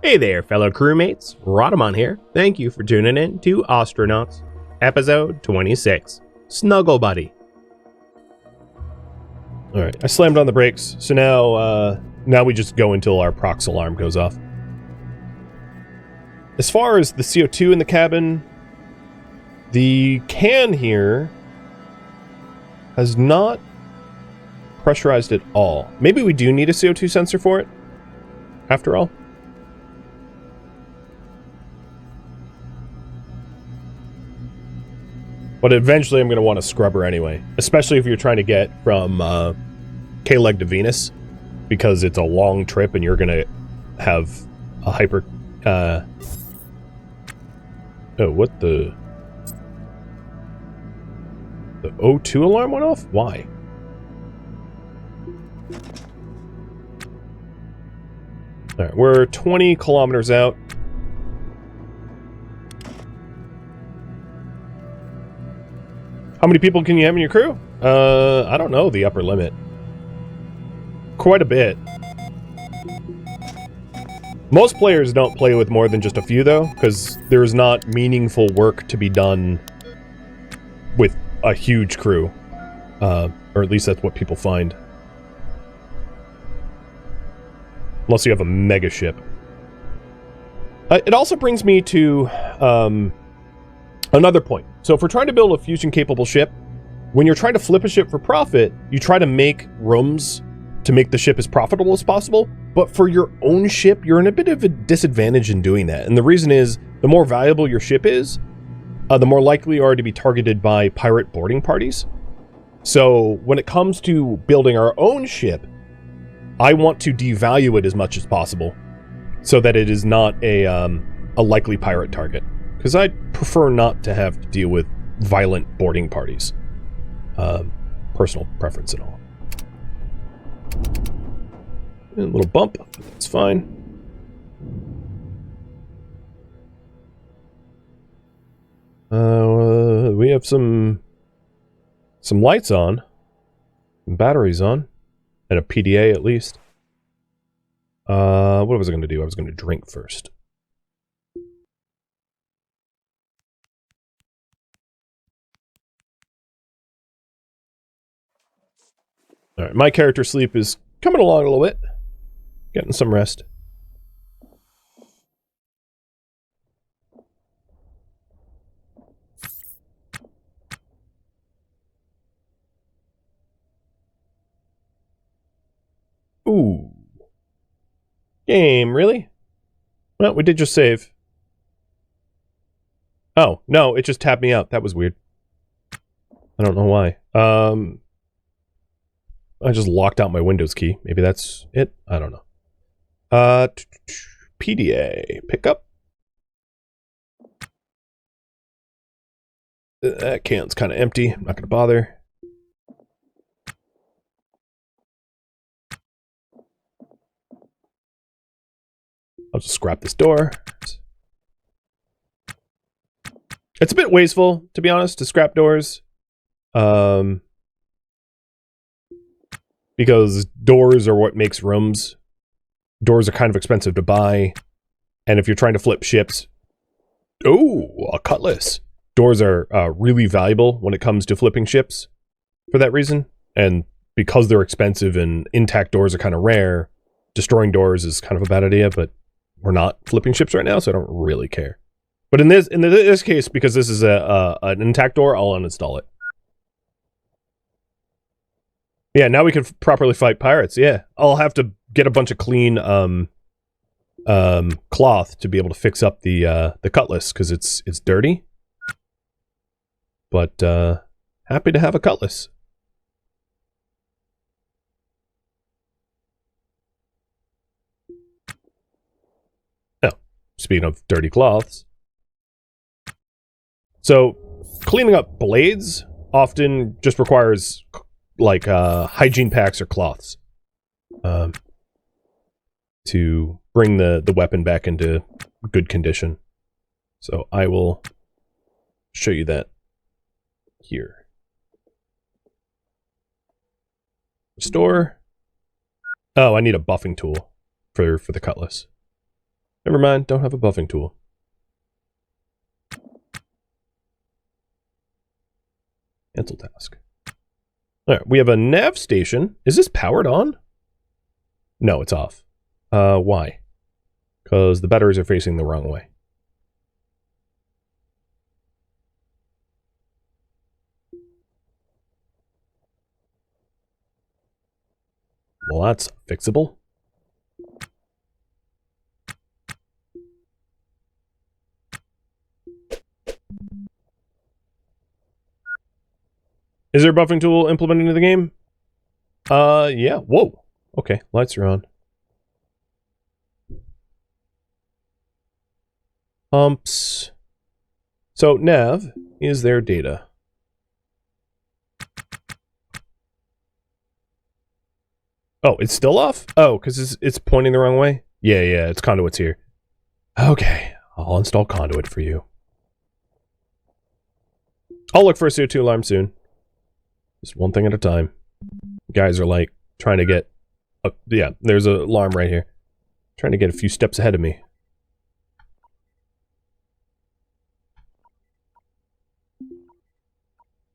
Hey there, fellow crewmates. Rhadamant here. Thank you for tuning in to Ostranauts, episode 26, Snuggle Buddy. Alright, I slammed on the brakes, so now we just go until our prox alarm goes off. As far as the CO2 in the cabin, the can here has not pressurized at all. Maybe we do need a CO2 sensor for it, after all. But eventually I'm going to want a scrubber anyway. Especially if you're trying to get from Cleg to Venus. Because it's a long trip and you're going to have a hyper... oh, what the... The O2 alarm went off? Why? Alright, we're 20 kilometers out. How many people can you have in your crew? I don't know the upper limit. Quite a bit. Most players don't play with more than just a few, though, because there's not meaningful work to be done with a huge crew. Or at least that's what people find. Unless you have a mega ship. It also brings me to another point. So if we're trying to build a fusion-capable ship, when you're trying to flip a ship for profit, you try to make rooms to make the ship as profitable as possible. But for your own ship, you're in a bit of a disadvantage in doing that. And the reason is, the more valuable your ship is, the more likely you are to be targeted by pirate boarding parties. So when it comes to building our own ship, I want to devalue it as much as possible so that it is not a likely pirate target. Because I prefer not to have to deal with violent boarding parties. Personal preference and all. And a little bump, that's fine. We have some lights on. Some batteries on. And a PDA at least. What was I going to do? I was going to drink first. Alright, my character sleep is coming along a little bit. Getting some rest. Ooh. Game, really? Well, we did just save. Oh, no, it just tapped me out. That was weird. I don't know why. I just locked out my Windows key. Maybe that's it? I don't know. PDA. Pickup. That can's kind of empty. I'm not going to bother. I'll just scrap this door. It's a bit wasteful, to be honest, to scrap doors. Because doors are what makes rooms. Doors are kind of expensive to buy. And if you're trying to flip ships... Oh, a cutlass. Doors are really valuable when it comes to flipping ships. For that reason. And because they're expensive and intact doors are kind of rare, destroying doors is kind of a bad idea, but we're not flipping ships right now, so I don't really care. But in this case, because this is an intact door, I'll uninstall it. Yeah, now we can properly fight pirates. Yeah, I'll have to get a bunch of clean cloth to be able to fix up the cutlass because it's dirty. But happy to have a cutlass. Oh, speaking of dirty cloths, so cleaning up blades often just requires like hygiene packs or cloths to bring the weapon back into good condition. So I will show you that here. Restore. Oh, I need a buffing tool for the cutlass. Never mind, don't have a buffing tool. Cancel task. Alright, we have a nav station. Is this powered on? No, it's off. Why? Because the batteries are facing the wrong way. Well, that's fixable. Is there a buffing tool implemented into the game? Yeah. Whoa. Okay, lights are on. Pumps. So, nav is their data. Oh, it's still off? Oh, because it's pointing the wrong way? Yeah, it's conduit's here. Okay, I'll install conduit for you. I'll look for a CO2 alarm soon. Just one thing at a time. Guys are like trying to get... yeah, there's an alarm right here. Trying to get a few steps ahead of me.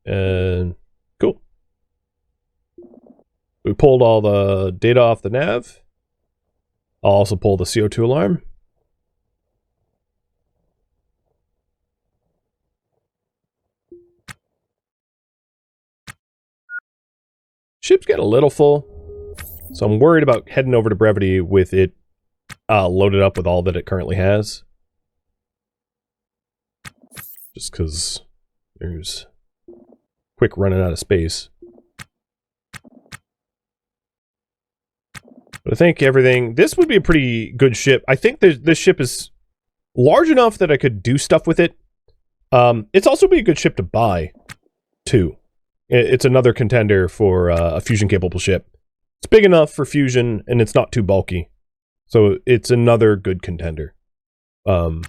And... cool. We pulled all the data off the nav. I'll also pull the CO2 alarm. Ship's getting a little full, so I'm worried about heading over to Brevity with it loaded up with all that it currently has. Just because there's quick running out of space. But I think everything... this would be a pretty good ship. I think this ship is large enough that I could do stuff with it. It's also be a good ship to buy, too. It's another contender for a fusion-capable ship. It's big enough for fusion, and it's not too bulky. So it's another good contender. And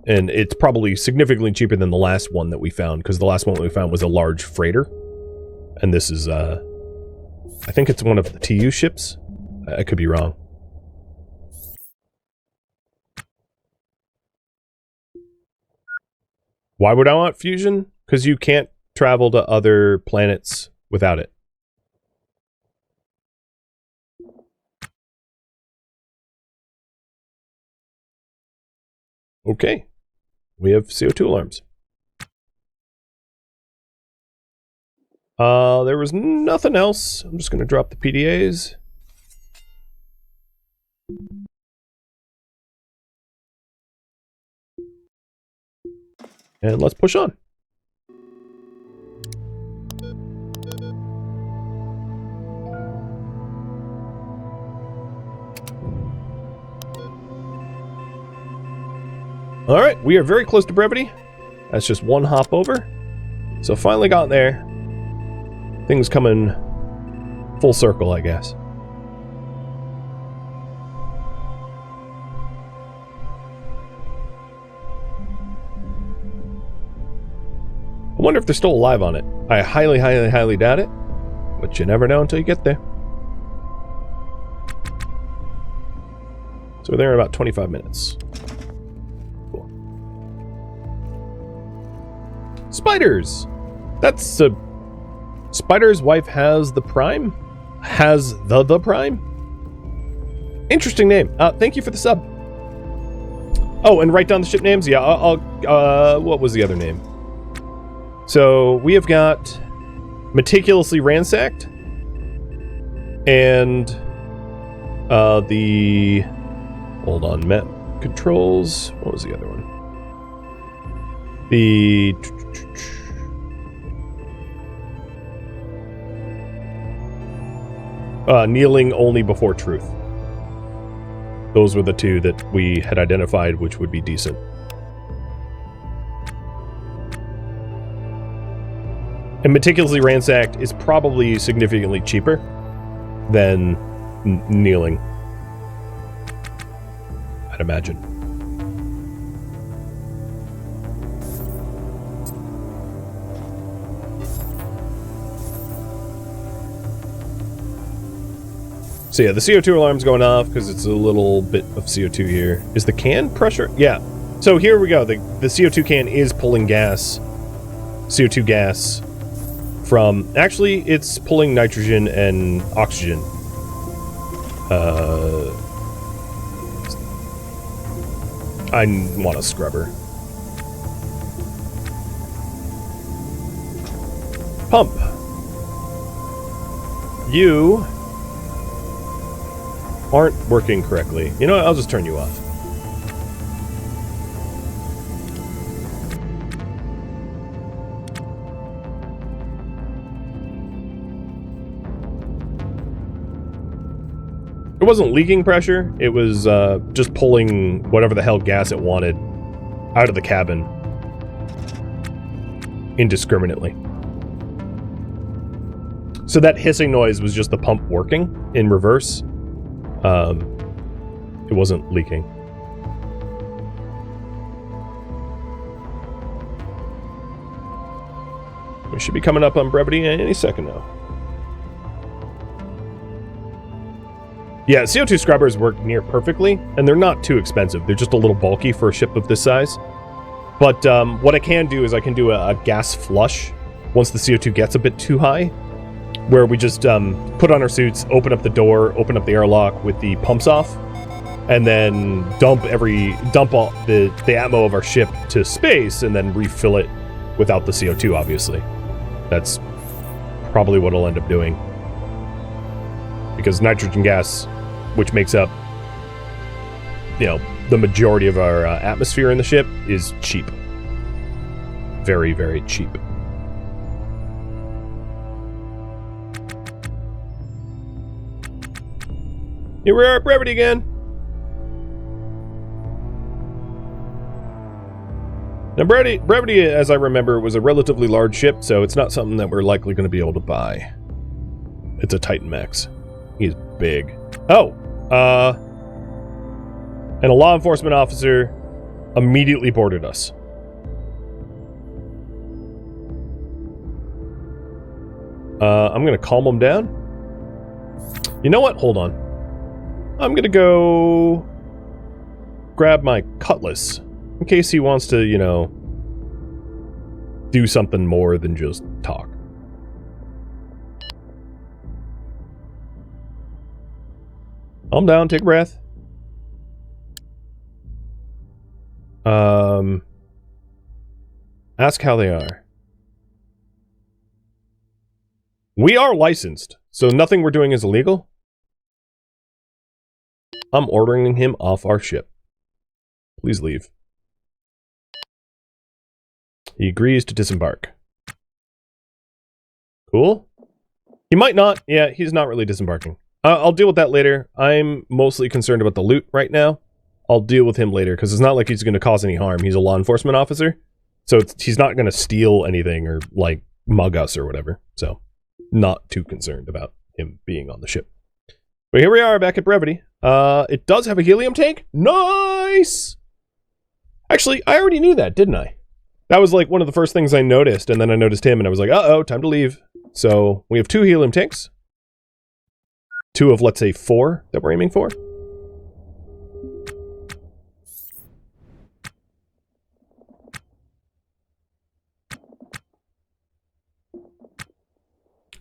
it's probably significantly cheaper than the last one that we found, because the last one we found was a large freighter. And this is, I think it's one of the TU ships. I could be wrong. Why would I want fusion? Because you can't travel to other planets without it. Okay. We have CO2 alarms. There was nothing else. I'm just going to drop the PDAs. And let's push on. Alright, we are very close to Brevity. That's just one hop over. So finally got there. Things coming full circle, I guess. I wonder if they're still alive on it. I highly, highly, highly doubt it. But you never know until you get there. So we're there in about 25 minutes. Cool. Spiders! That's a... Spider's wife has the Prime? Has the Prime? Interesting name. Thank you for the sub. Oh, and write down the ship names? Yeah, what was the other name? So, we have got Meticulously Ransacked, and the... hold on, map controls... what was the other one? The... kneeling only before truth. Those were the two that we had identified which would be decent. And Meticulously Ransacked is probably significantly cheaper than kneeling, I'd imagine. So yeah, the CO2 alarm's going off because it's a little bit of CO2 here. Is the can pressure? Yeah. So here we go. The CO2 can is pulling gas. CO2 gas from... Actually, it's pulling nitrogen and oxygen. I want a scrubber. Pump. You aren't working correctly. You know what? I'll just turn you off. It wasn't leaking pressure. It was just pulling whatever the hell gas it wanted out of the cabin indiscriminately. So that hissing noise was just the pump working in reverse. It wasn't leaking. We should be coming up on Brevity any second now. Yeah, CO2 scrubbers work near perfectly, and they're not too expensive. They're just a little bulky for a ship of this size. But what I can do is I can do a gas flush once the CO2 gets a bit too high, where we just put on our suits, open up the door, open up the airlock with the pumps off, and then dump all the ammo of our ship to space, and then refill it without the CO2, obviously. That's probably what I'll end up doing. Because nitrogen gas, which makes up, you know, the majority of our atmosphere in the ship, is cheap. Very, very cheap. Here we are at Brevity again. Now, Brevity, as I remember, was a relatively large ship, so it's not something that we're likely going to be able to buy. It's a Titan Max. He's big. Oh! And a law enforcement officer immediately boarded us. I'm going to calm him down. You know what? Hold on. I'm going to go grab my cutlass in case he wants to, you know, do something more than just talk. Calm down, take a breath. Ask how they are. We are licensed, so nothing we're doing is illegal. I'm ordering him off our ship. Please leave. He agrees to disembark. Cool. He might not. Yeah, he's not really disembarking. I'll deal with that later. I'm mostly concerned about the loot right now. I'll deal with him later, because it's not like he's going to cause any harm. He's a law enforcement officer, so he's not going to steal anything or, like, mug us or whatever. So, not too concerned about him being on the ship. But here we are back at Brevity. It does have a helium tank. Nice! Actually, I already knew that, didn't I? That was, like, one of the first things I noticed, and then I noticed him, and I was like, uh-oh, time to leave. So, we have 2 helium tanks. 2 of, let's say, 4 that we're aiming for.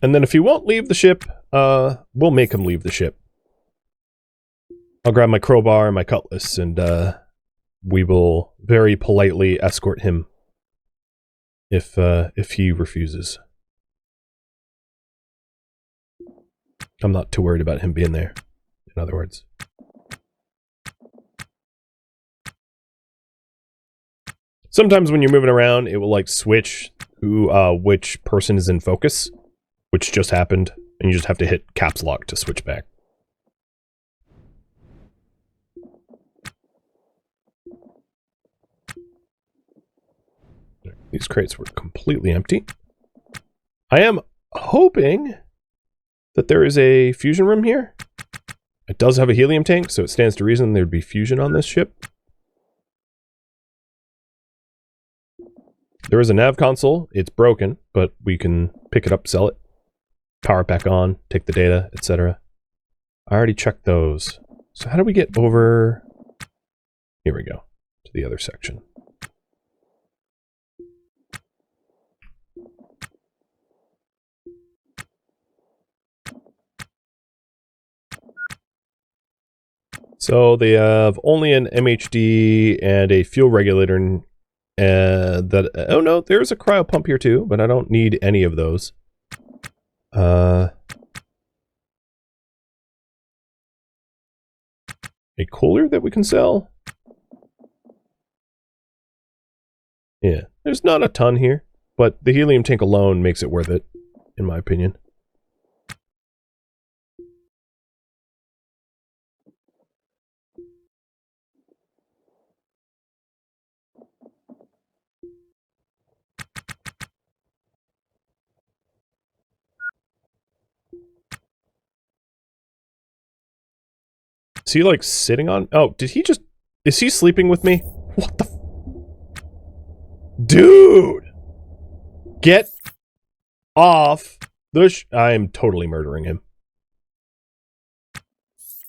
And then if he won't leave the ship, we'll make him leave the ship. I'll grab my crowbar and my cutlass, and we will very politely escort him if he refuses. I'm not too worried about him being there, in other words. Sometimes when you're moving around, it will, like, switch who, which person is in focus, which just happened, and you just have to hit caps lock to switch back. These crates were completely empty. I am hoping that there is a fusion room here. It does have a helium tank, so it stands to reason there'd be fusion on this ship. There is a nav console. It's broken, but we can pick it up, sell it, power it back on, take the data, etc. I already checked those. So how do we get over... Here we go. To the other section. So they have only an MHD and a fuel regulator. Oh no, there's a cryo pump here too, but I don't need any of those. A cooler that we can sell? Yeah, there's not a ton here, but the helium tank alone makes it worth it, in my opinion. Is he like sitting on... Oh, did he just... Is he sleeping with me? What the... Dude! Get off the... I am totally murdering him.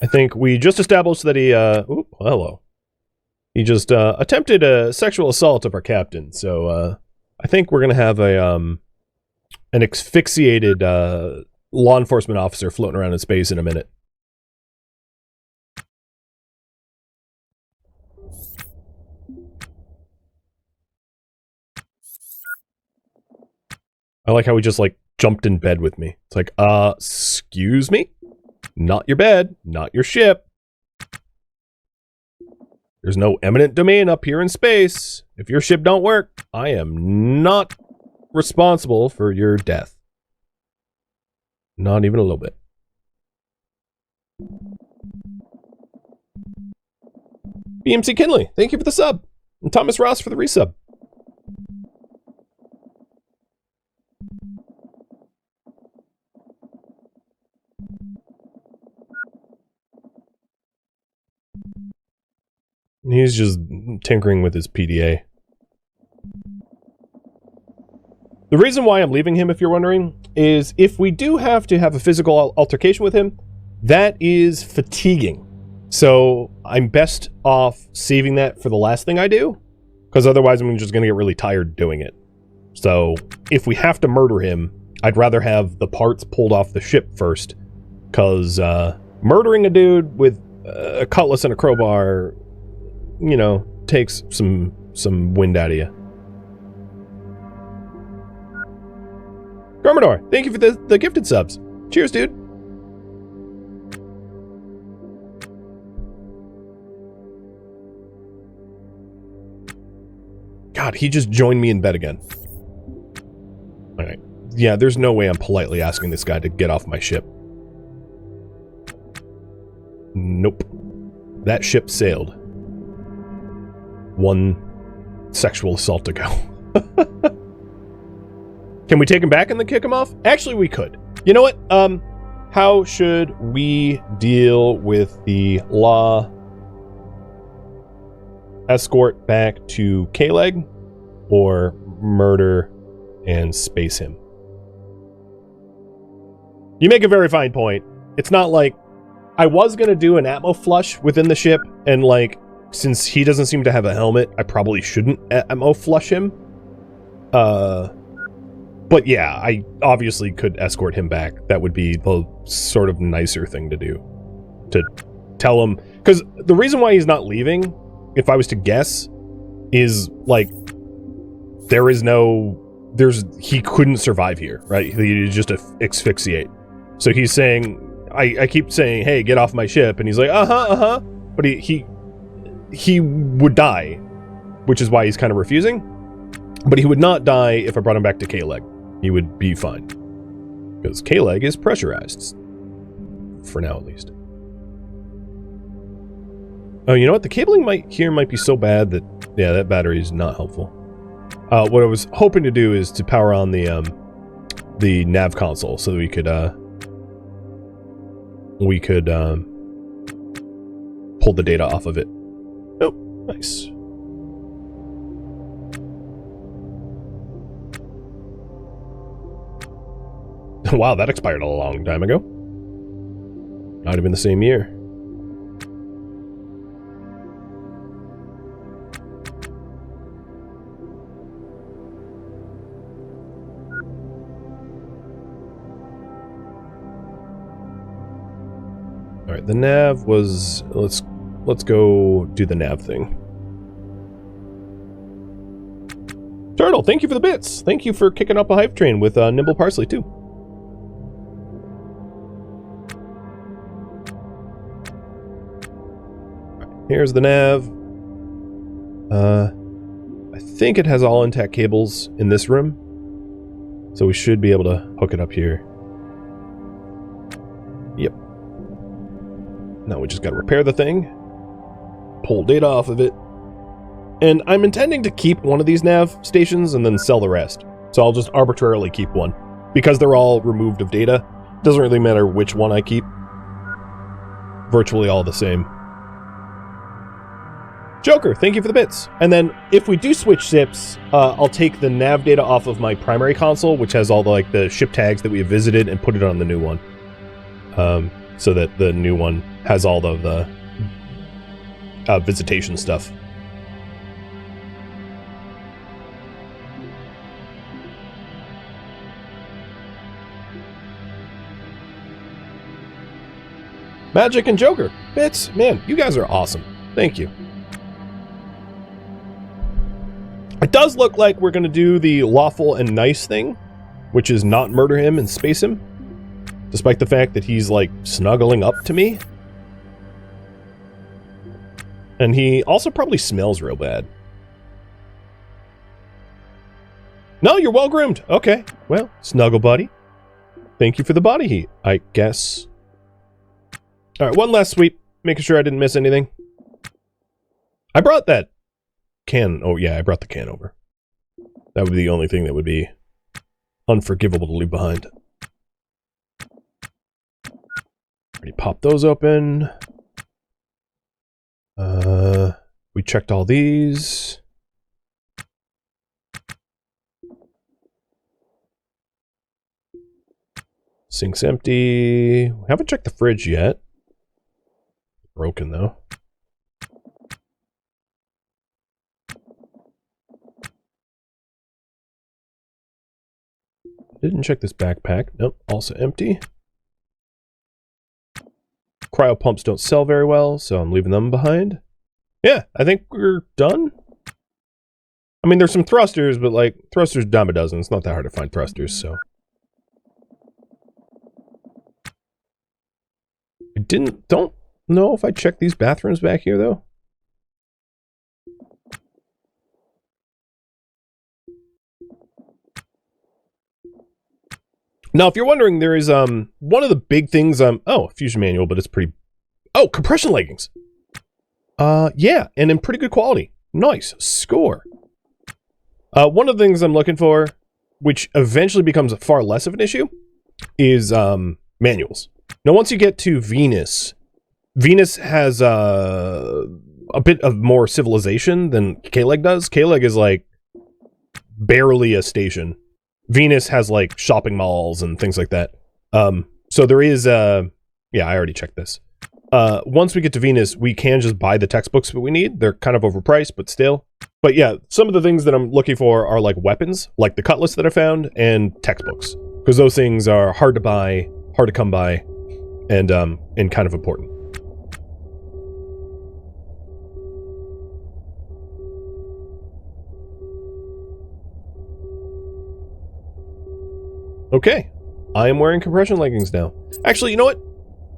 I think we just established that he, Ooh, hello. He just, attempted a sexual assault of our captain, so, I think we're gonna have a, an asphyxiated, law enforcement officer floating around in space in a minute. I like how he just, like, jumped in bed with me. It's like, excuse me? Not your bed, not your ship. There's no eminent domain up here in space. If your ship don't work, I am not responsible for your death. Not even a little bit. BMC Kinley, thank you for the sub. And Thomas Ross for the resub. He's just tinkering with his PDA. The reason why I'm leaving him, if you're wondering, is if we do have to have a physical altercation with him, that is fatiguing. So I'm best off saving that for the last thing I do, because otherwise I'm just going to get really tired doing it. So if we have to murder him, I'd rather have the parts pulled off the ship first, because murdering a dude with a cutlass and a crowbar, you know, takes some wind out of you. Garmador, thank you for the gifted subs. Cheers, dude. God, he just joined me in bed again. Alright. Yeah, there's no way I'm politely asking this guy to get off my ship. Nope. That ship sailed. One sexual assault ago. Can we take him back and then kick him off? Actually, we could. You know what? How should we deal with the law? Escort back to Cleg, or murder and space him? You make a very fine point. It's not like I was gonna do an atmo flush within the ship, and like, since he doesn't seem to have a helmet, I probably shouldn't atmo flush him. But yeah, I obviously could escort him back. That would be the sort of nicer thing to do. To tell him, because the reason why he's not leaving, if I was to guess, is like he couldn't survive here, right? He'd just asphyxiate. So he's saying, I keep saying, hey, get off my ship, and he's like, but he would die, which is why he's kind of refusing. But he would not die if I brought him back to Cleg. He would be fine, because Cleg is pressurized, for now at least. Oh, you know what? The cabling might be so bad that, yeah, that battery is not helpful. What I was hoping to do is to power on the nav console so that we could pull the data off of it. Oh, nice. Wow, that expired a long time ago. Might have been the same year. All right, the nav was, let's go do the nav thing. Turtle, thank you for the bits. Thank you for kicking up a hype train with Nimble Parsley too. Here's the nav. I think it has all intact cables in this room, so we should be able to hook it up here. Yep. Now we just got to repair the thing, pull data off of it, and I'm intending to keep one of these nav stations and then sell the rest. So I'll just arbitrarily keep one because they're all removed of data. Doesn't really matter which one I keep. Virtually all the same. Joker, thank you for the bits. And then if we do switch ships, I'll take the nav data off of my primary console, which has all the the ship tags that we have visited, and put it on the new one. So that the new one has all of the visitation stuff. Magic and Joker, bits, man, you guys are awesome. Thank you. It does look like we're going to do the lawful and nice thing, which is not murder him and space him, despite the fact that he's, snuggling up to me. And he also probably smells real bad. No, you're well groomed. Okay, well, Snuggle buddy. Thank you for the body heat, I guess. All right, one last sweep, making sure I didn't miss anything. I brought that can. Oh, yeah, I brought the can over. That would be the only thing that would be unforgivable to leave behind. Already popped those open. We checked all these. Sink's empty. We haven't checked the fridge yet. Broken, though. Didn't check this backpack. Nope, also empty. Cryo pumps don't sell very well, so I'm leaving them behind. Yeah, I think we're done. I mean, there's some thrusters, but thrusters dime a dozen. It's not that hard to find thrusters, so. I don't know if I checked these bathrooms back here, though. Now, if you're wondering, there is one of the big things. Oh, fusion manual, but it's pretty. Oh, compression leggings. Yeah, and in pretty good quality. Nice score. One of the things I'm looking for, which eventually becomes far less of an issue, is manuals. Now, once you get to Venus, Venus has a bit of more civilization than Cleg does. Cleg is barely a station. Venus has shopping malls and things like that. So there is yeah, I already checked this. Once we get to Venus, we can just buy the textbooks that we need. They're kind of overpriced, but still. But yeah, some of the things that I'm looking for are weapons, like the cutlass that I found, and textbooks. Because those things are hard to buy, hard to come by, and kind of important. Okay, I am wearing compression leggings now. Actually, you know what?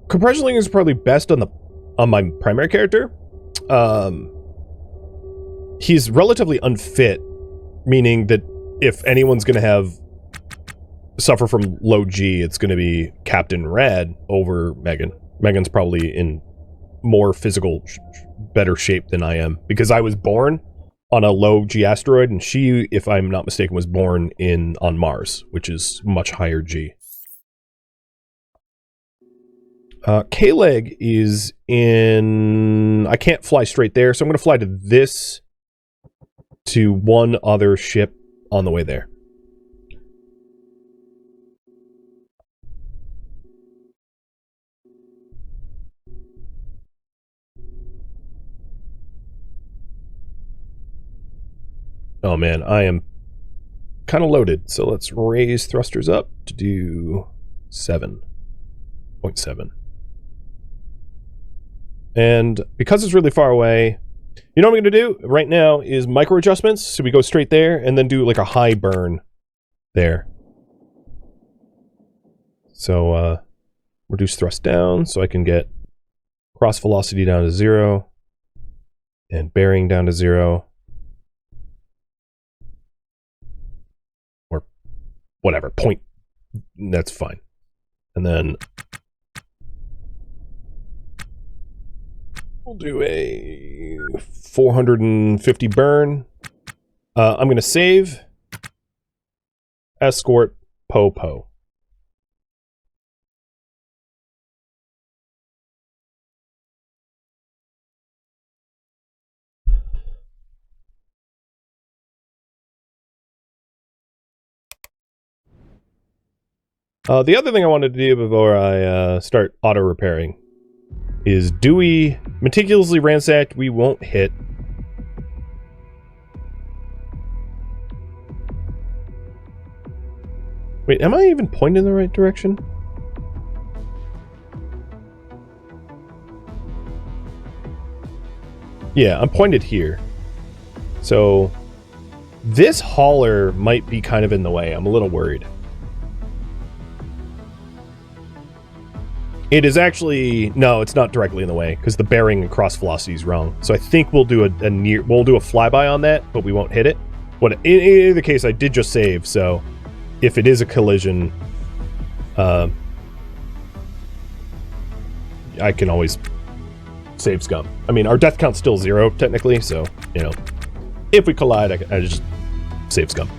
Compression leggings are probably best on my primary character. He's relatively unfit, meaning that if anyone's going to suffer from low G, it's going to be Captain Rad over Megan. Megan's probably in more physical, better shape than I am, because I was born on a low G asteroid, and she, if I'm not mistaken, was born on Mars, which is much higher G. Cleg is in. I can't fly straight there, so I'm going to fly to one other ship on the way there. Oh man, I am kind of loaded. So let's raise thrusters up to do 7.7. And because it's really far away, you know what I'm going to do right now is micro adjustments. So we go straight there and then do like a high burn there. So reduce thrust down so I can get cross velocity down to 0 and bearing down to 0. Or whatever, point. That's fine. And then we'll do a 450 burn. I'm going to save, escort, po. The other thing I wanted to do before I start auto-repairing is, do we meticulously ransack? We won't hit. Wait, am I even pointing in the right direction? Yeah, I'm pointed here. So this hauler might be kind of in the way. I'm a little worried. It is actually, no, it's not directly in the way because the bearing and cross velocity is wrong. So I think we'll do we'll do a flyby on that, but we won't hit it. In either case, I did just save, so if it is a collision, I can always save scum. I mean, our death count's still 0 technically, so you know, if we collide, I just save scum.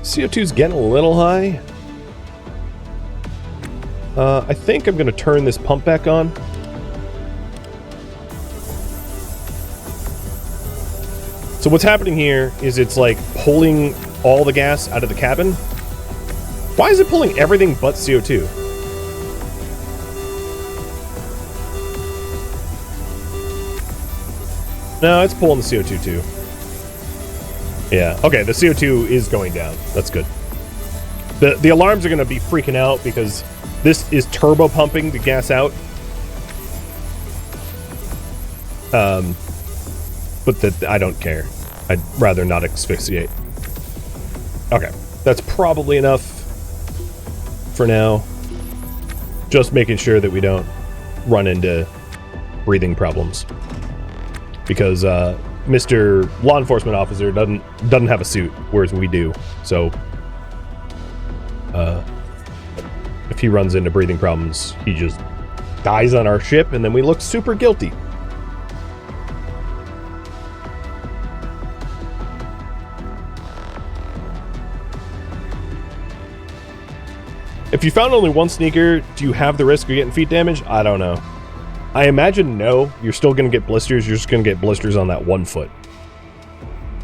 CO2's getting a little high. I think I'm going to turn this pump back on. So what's happening here is it's like pulling all the gas out of the cabin. Why is it pulling everything but CO2? No, it's pulling the CO2 too. Yeah, okay, the CO2 is going down. That's good. The alarms are going to be freaking out because this is turbo pumping the gas out. But I don't care. I'd rather not asphyxiate. Okay, that's probably enough for now. Just making sure that we don't run into breathing problems. Because, Mr. Law Enforcement Officer doesn't have a suit, whereas we do. So, if he runs into breathing problems, he just dies on our ship, and then we look super guilty. If you found only one sneaker, do you have the risk of getting feet damage? I don't know. I imagine no. You're still going to get blisters. You're just going to get blisters on that one foot.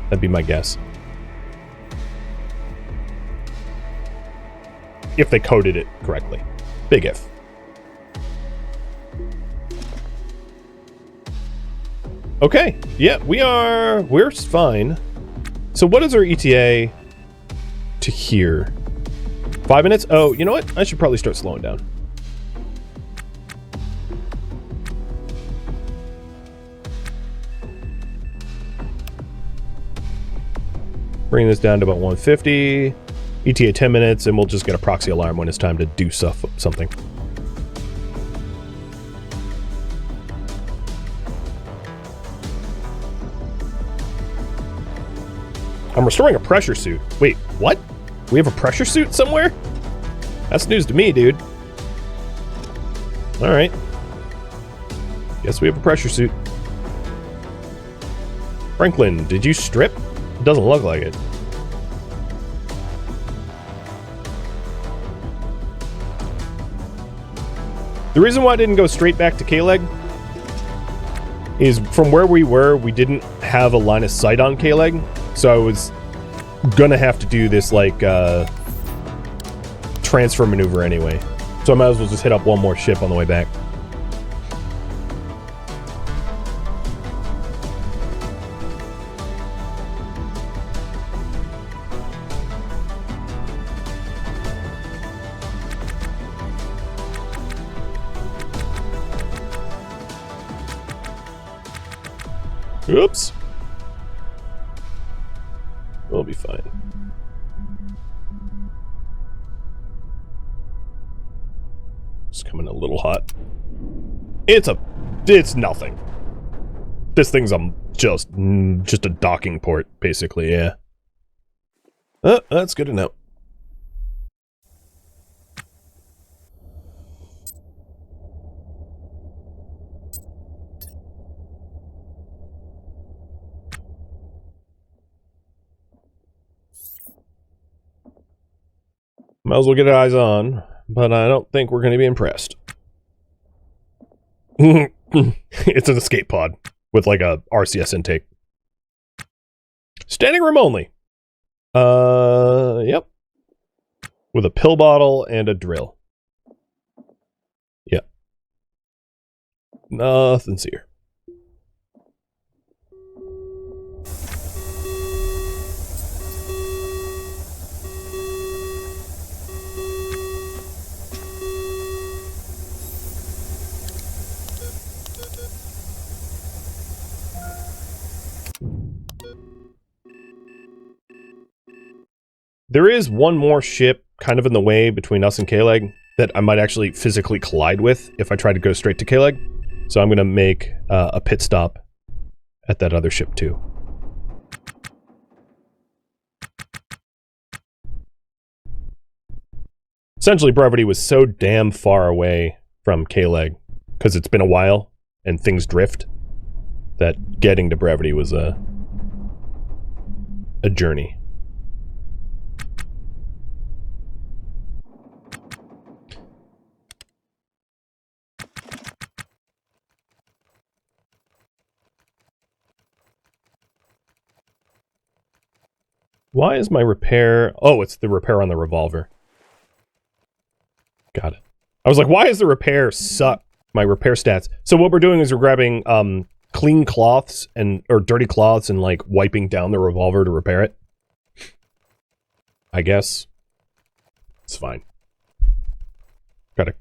That'd be my guess. If they coded it correctly. Big if. Okay. Yeah, we're fine. So what is our ETA to here? 5 minutes? Oh, you know what? I should probably start slowing down. Bring this down to about 150. ETA 10 minutes, and we'll just get a proxy alarm when it's time to do something. I'm restoring a pressure suit. Wait, what? We have a pressure suit somewhere? That's news to me, dude. Alright. Guess we have a pressure suit. Franklin, did you strip? It doesn't look like it. The reason why I didn't go straight back to Cleg is from where we were, we didn't have a line of sight on Cleg, so I was gonna have to do this like transfer maneuver anyway. So I might as well just hit up one more ship on the way back. Oops. We'll be fine. It's coming a little hot. It's nothing. This thing's just a docking port, basically, yeah. That's good to know. Might as well get eyes on, but I don't think we're going to be impressed. It's an escape pod with like a RCS intake. Standing room only. Yep. With a pill bottle and a drill. Yep. Nothing's here. There is one more ship kind of in the way between us and Cleg that I might actually physically collide with if I try to go straight to Cleg. So I'm going to make a pit stop at that other ship too. Essentially, Brevity was so damn far away from Cleg because it's been a while and things drift that getting to Brevity was a journey. Why is my repair... Oh, it's the repair on the revolver. Got it. I was like, why is the repair suck? My repair stats. So what we're doing is we're grabbing clean cloths or dirty cloths and like wiping down the revolver to repair it. I guess. It's fine. Got it.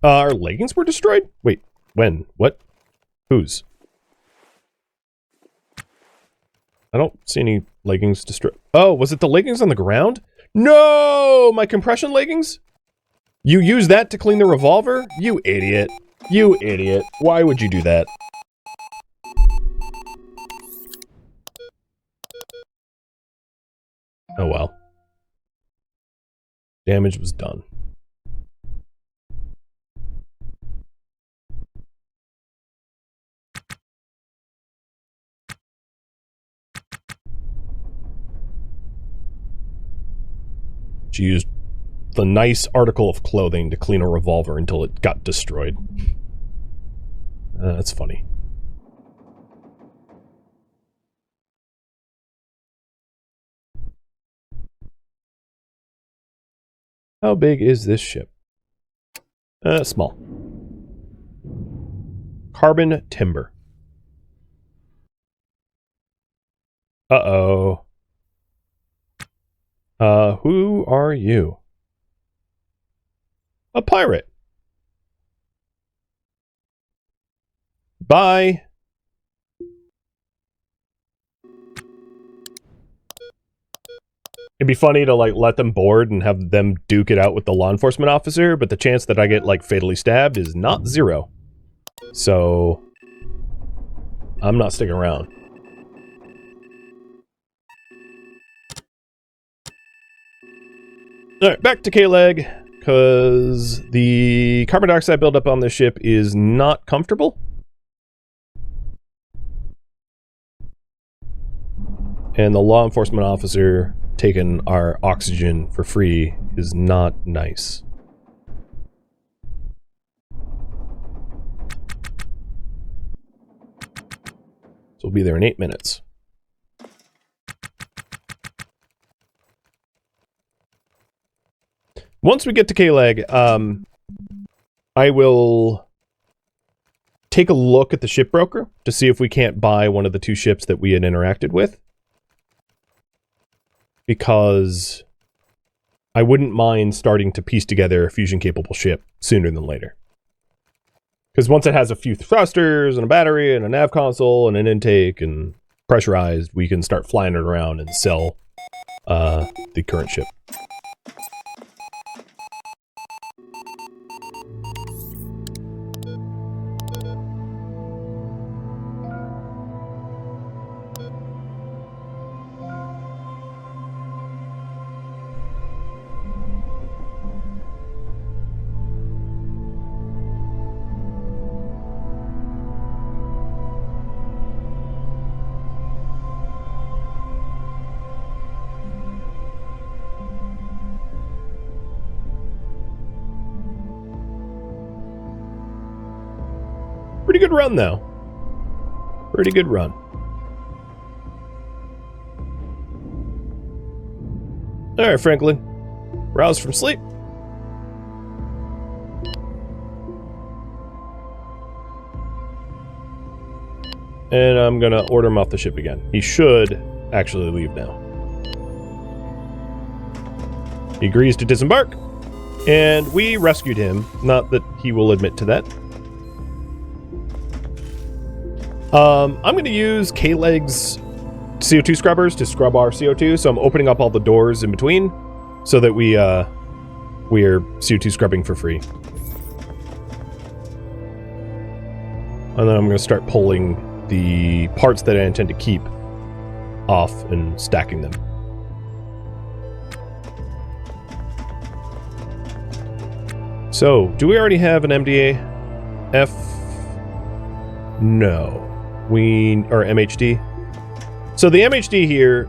Our leggings were destroyed? Wait, when? What? Whose? I don't see any leggings destroyed. Oh, was it the leggings on the ground? No! My compression leggings? You use that to clean the revolver? You idiot. You idiot. Why would you do that? Oh well. Damage was done. She used the nice article of clothing to clean a revolver until it got destroyed. That's funny. How big is this ship? Small. Carbon timber. Uh-oh. Who are you? A pirate. Bye. It'd be funny to like let them board and have them duke it out with the law enforcement officer, but the chance that I get like fatally stabbed is not 0. So I'm not sticking around. Alright, back to Cleg, because the carbon dioxide buildup on this ship is not comfortable. And the law enforcement officer taking our oxygen for free is not nice. So we'll be there in 8 minutes. Once we get to Cleg, I will take a look at the shipbroker to see if we can't buy one of the 2 ships that we had interacted with. Because I wouldn't mind starting to piece together a fusion-capable ship sooner than later. Because once it has a few thrusters and a battery and a nav console and an intake and pressurized, we can start flying it around and sell the current ship. Pretty good run, though. Pretty good run. Alright, Franklin. Rouse from sleep. And I'm gonna order him off the ship again. He should actually leave now. He agrees to disembark. And we rescued him. Not that he will admit to that. I'm going to use Cleg's CO2 scrubbers to scrub our CO2, so I'm opening up all the doors in between so that we're CO2 scrubbing for free. And then I'm going to start pulling the parts that I intend to keep off and stacking them. So, do we already have an MDA-F? No. Or MHD. So the MHD here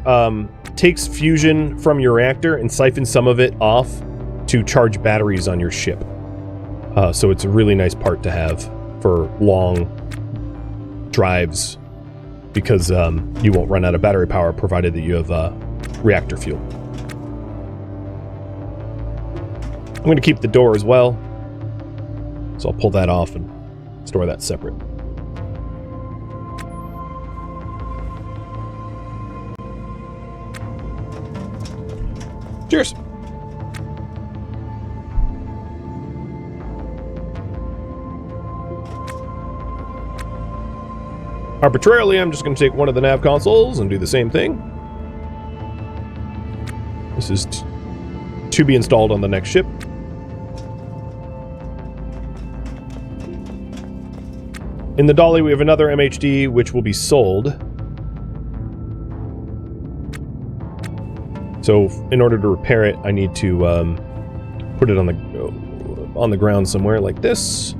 takes fusion from your reactor and siphons some of it off to charge batteries on your ship. So it's a really nice part to have for long drives because you won't run out of battery power provided that you have reactor fuel. I'm going to keep the door as well. So I'll pull that off and store that separate. Cheers. Arbitrarily, I'm just going to take one of the nav consoles and do the same thing. This is to be installed on the next ship. In the dolly, we have another MHD, which will be sold. So, in order to repair it, I need to put it on the ground somewhere like this.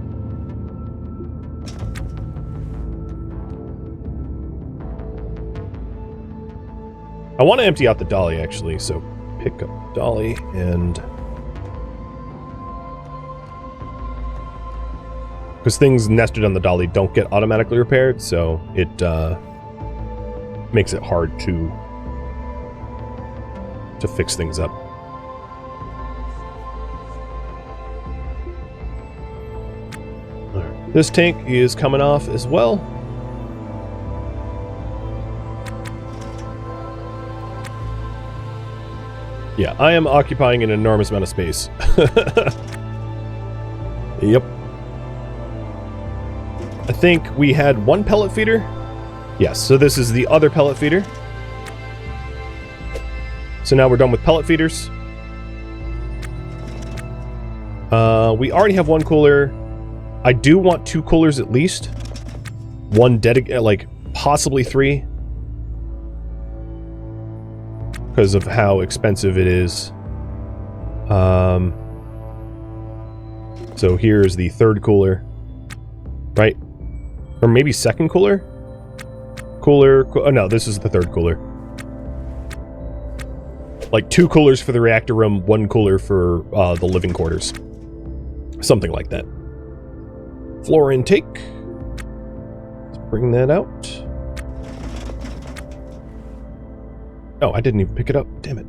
I want to empty out the dolly, actually, so pick up the dolly and... Because things nested on the dolly don't get automatically repaired, so it makes it hard to fix things up. Right. This tank is coming off as well. Yeah, I am occupying an enormous amount of space. Yep. I think we had one pellet feeder. Yes, so this is the other pellet feeder. So now we're done with pellet feeders. We already have one cooler. I do want 2 coolers at least. One dedicated, like possibly 3. Because of how expensive it is. So here's the 3rd cooler. Right? Or maybe 2nd cooler? Oh no, this is the 3rd cooler. Like 2 coolers for the reactor room, 1 cooler for the living quarters. Something like that. Floor intake. Let's bring that out. Oh, I didn't even pick it up. Damn it.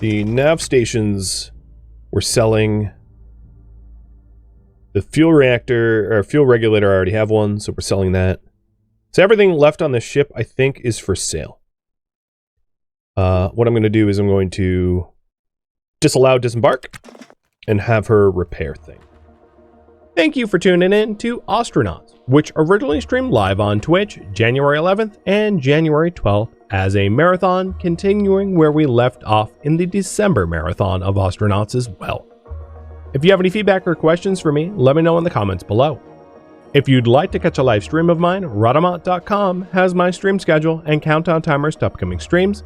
The nav stations were selling the fuel reactor, or fuel regulator. I already have one, so we're selling that. So everything left on this ship, I think, is for sale. What I'm going to do is I'm going to disallow disembark and have her repair thing. Thank you for tuning in to Ostranauts, which originally streamed live on Twitch January 11th and January 12th as a marathon, continuing where we left off in the December marathon of Ostranauts as well. If you have any feedback or questions for me, let me know in the comments below. If you'd like to catch a live stream of mine, Rhadamant.com has my stream schedule and countdown timers to upcoming streams.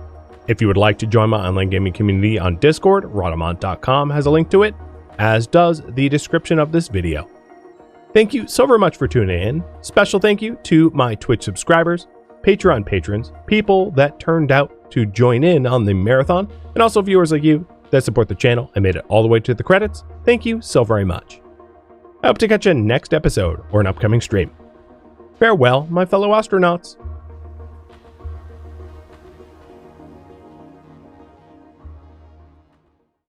If you would like to join my online gaming community on Discord, Rhadamant.com has a link to it, as does the description of this video. Thank you so very much for tuning in. Special thank you to my Twitch subscribers, Patreon patrons, people that turned out to join in on the marathon, and also viewers like you that support the channel and made it all the way to the credits. Thank you so very much. I hope to catch you next episode or an upcoming stream. Farewell, my fellow astronauts.